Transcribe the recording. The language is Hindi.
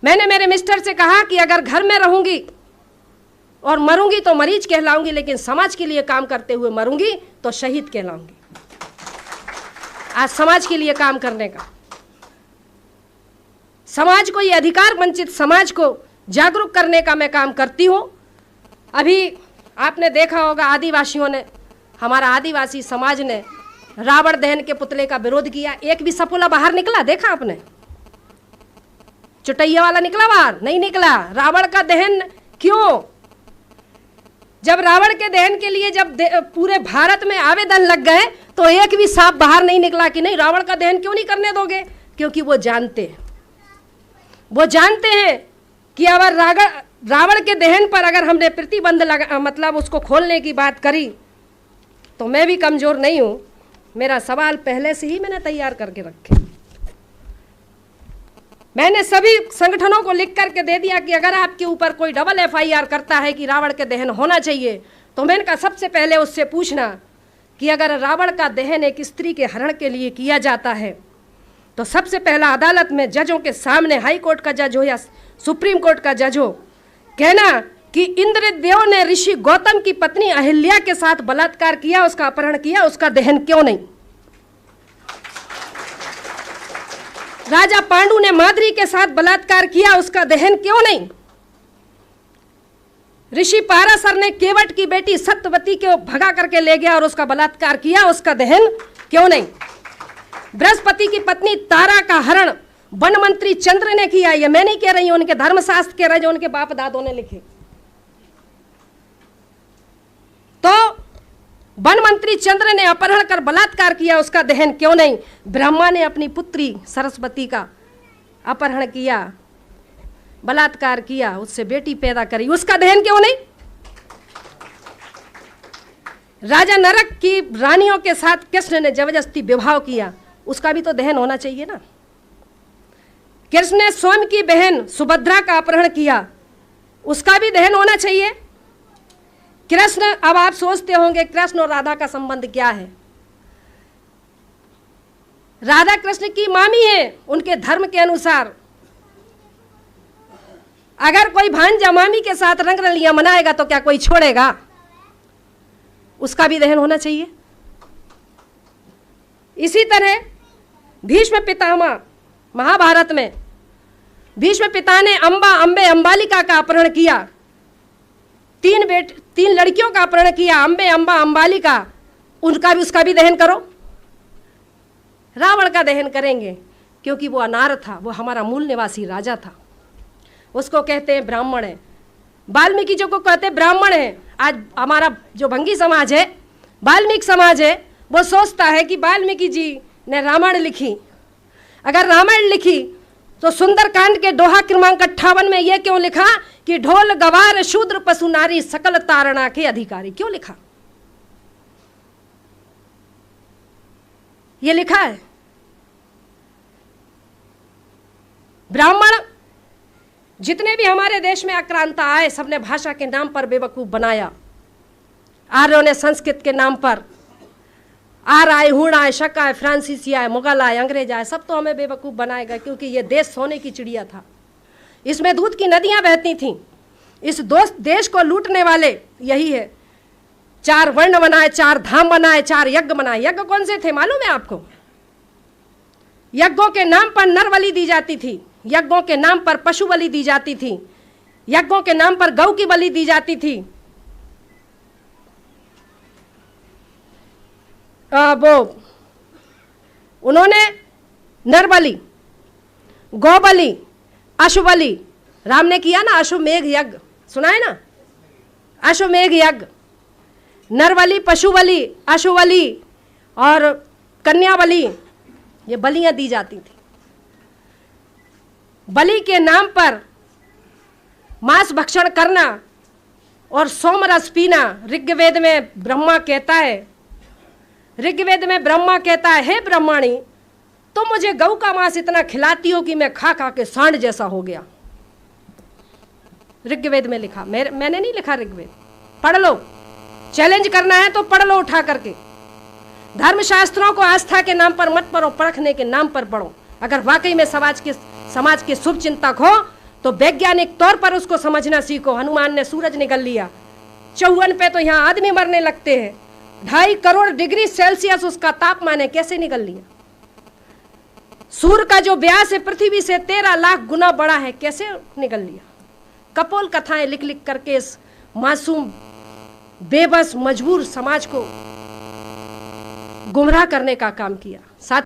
मैंने मेरे मिस्टर से कहा कि अगर घर में रहूंगी और मरूंगी तो मरीज कहलाऊंगी, लेकिन समाज के लिए काम करते हुए मरूंगी तो शहीद कहलाऊंगी। आज समाज के लिए काम करने का, समाज को, ये अधिकार वंचित समाज को जागरूक करने का मैं काम करती हूँ। अभी आपने देखा होगा आदिवासियों ने, हमारा आदिवासी समाज ने रावण दहन के पुतले का विरोध किया। एक भी सपोला बाहर निकला? देखा आपने? चुटैया वाला निकला बाहर? नहीं निकला। रावण का दहन क्यों? जब रावण के दहन के लिए जब पूरे भारत में आवेदन लग गए तो एक भी सांप बाहर नहीं निकला कि नहीं रावण का दहन क्यों नहीं करने दोगे। क्योंकि वो जानते हैं कि अगर रावण के दहन पर अगर हमने प्रतिबंध लगा, मतलब उसको खोलने की बात करी, तो मैं भी कमजोर नहीं हूं। मेरा सवाल पहले से ही मैंने तैयार करके रखे। मैंने सभी संगठनों को लिख करके दे दिया कि अगर आपके ऊपर कोई डबल FIR करता है कि रावण के दहन होना चाहिए, तो मैंने कहा सबसे पहले उससे पूछना कि अगर रावण का दहन एक स्त्री के हरण के लिए किया जाता है तो सबसे पहला अदालत में जजों के सामने, हाई कोर्ट का जज हो या सुप्रीम कोर्ट का जज हो, कहना कि इंद्रदेव ने ऋषि गौतम की पत्नी अहिल्या के साथ बलात्कार किया, उसका अपहरण किया, उसका दहन क्यों नहीं? राजा पांडु ने माद्री के साथ बलात्कार किया, उसका दहन क्यों नहीं? ऋषि पाराशर ने केवट की बेटी सत्यवती को भगा करके ले गया और उसका बलात्कार किया, उसका दहन क्यों नहीं? बृहस्पति की पत्नी तारा का हरण वन मंत्री चंद्र ने किया। ये मैं नहीं कह रही हूं, उनके धर्मशास्त्र कह रहे जो उनके बाप दादों ने लिखे। तो वन मंत्री चंद्र ने अपहरण कर बलात्कार किया, उसका दहन क्यों नहीं? ब्रह्मा ने अपनी पुत्री सरस्वती का अपहरण किया, बलात्कार किया, उससे बेटी पैदा करी, उसका दहन क्यों नहीं? राजा नरक की रानियों के साथ कृष्ण ने जबरदस्ती विवाह किया, उसका भी तो दहन होना चाहिए ना। कृष्ण ने स्वयं की बहन सुभद्रा का अपहरण किया, उसका भी दहन होना चाहिए। कृष्ण, अब आप सोचते होंगे कृष्ण और राधा का संबंध क्या है? राधा कृष्ण की मामी है उनके धर्म के अनुसार। अगर कोई भांजा मामी के साथ रंग रलियां मनाएगा तो क्या कोई छोड़ेगा? उसका भी दहन होना चाहिए। इसी तरह भीष्म पितामह, महाभारत में भीष्म पिता ने अंबे अंबालिका का अपहरण किया, तीन लड़कियों का अपहरण किया, अंबे, अंबा, अंबालिका, उसका भी दहन करो। रावण का दहन करेंगे क्योंकि वो अनार था, वो हमारा मूल निवासी राजा था, उसको कहते हैं ब्राह्मण है। वाल्मीकि जी को कहते हैं ब्राह्मण है। आज हमारा जो भंगी समाज है, वाल्मीकि समाज है, वो सोचता है कि वाल्मीकि जी ने रामायण लिखी। अगर रामायण लिखी तो सुंदरकांड के दोहा क्रमांक 58 में यह क्यों लिखा कि ढोल गवार शूद्र पशु नारी सकल तारणा के अधिकारी? क्यों लिखा? यह लिखा है। ब्राह्मण जितने भी हमारे देश में आक्रांता आए, सबने भाषा के नाम पर बेवकूफ बनाया। आर्यों ने संस्कृत के नाम पर, आर आए, हुण आए, शक आए, फ्रांसीसी आए, मुगल आए, अंग्रेज आए, सब तो हमें बेवकूफ बनाएगा, क्योंकि ये देश सोने की चिड़िया था, इसमें दूध की नदियां बहती थीं। इस देश को लूटने वाले यही है। 4 वर्ण बनाए, 4 धाम बनाए, 4 यज्ञ बनाए। यज्ञ कौन से थे मालूम है आपको? यज्ञों के नाम पर नर बलि दी जाती थी, यज्ञों के नाम पर पशु बलि दी जाती थी, यज्ञों के नाम पर गौ की बलि दी जाती थी। वो उन्होंने नर बलि, गौ बलि, अश्व बलि, राम ने किया ना अश्वमेघ यज्ञ, सुना है ना? अश्वमेघ यज्ञ, नर बलि, पशु बलि, अश्व बलि और कन्या बलि, ये बलियां दी जाती थी। बलि के नाम पर मांस भक्षण करना और सोमरस पीना, ऋग्वेद में ब्रह्मा कहता है, ऋग्वेद में ब्रह्मा कहता है, हे ब्रह्माणी, तुम तो मुझे गऊ का मांस इतना खिलाती हो कि मैं खा खा के सांड जैसा हो गया। ऋग्वेद में लिखा, मैंने नहीं लिखा ऋग्वेद, पढ़ लो। चैलेंज करना है तो पढ़ लो उठा करके। धर्मशास्त्रों को आस्था के नाम पर मत पढ़ो, परखने के नाम पर पढ़ो। अगर वाकई में समाज के शुभ चिंतक हो तो वैज्ञानिक तौर पर उसको समझना सीखो। हनुमान ने सूरज निगल लिया, 54 पे तो यहाँ आदमी मरने लगते हैं, 2.5 करोड़ डिग्री सेल्सियस उसका तापमान है, कैसे निगल लिया? सूर्य का जो व्यास है पृथ्वी से 13 लाख गुना बड़ा है, कैसे निगल लिया? कपोल कथाएं लिख लिख करके इस मासूम बेबस मजबूर समाज को गुमराह करने का काम किया। साथ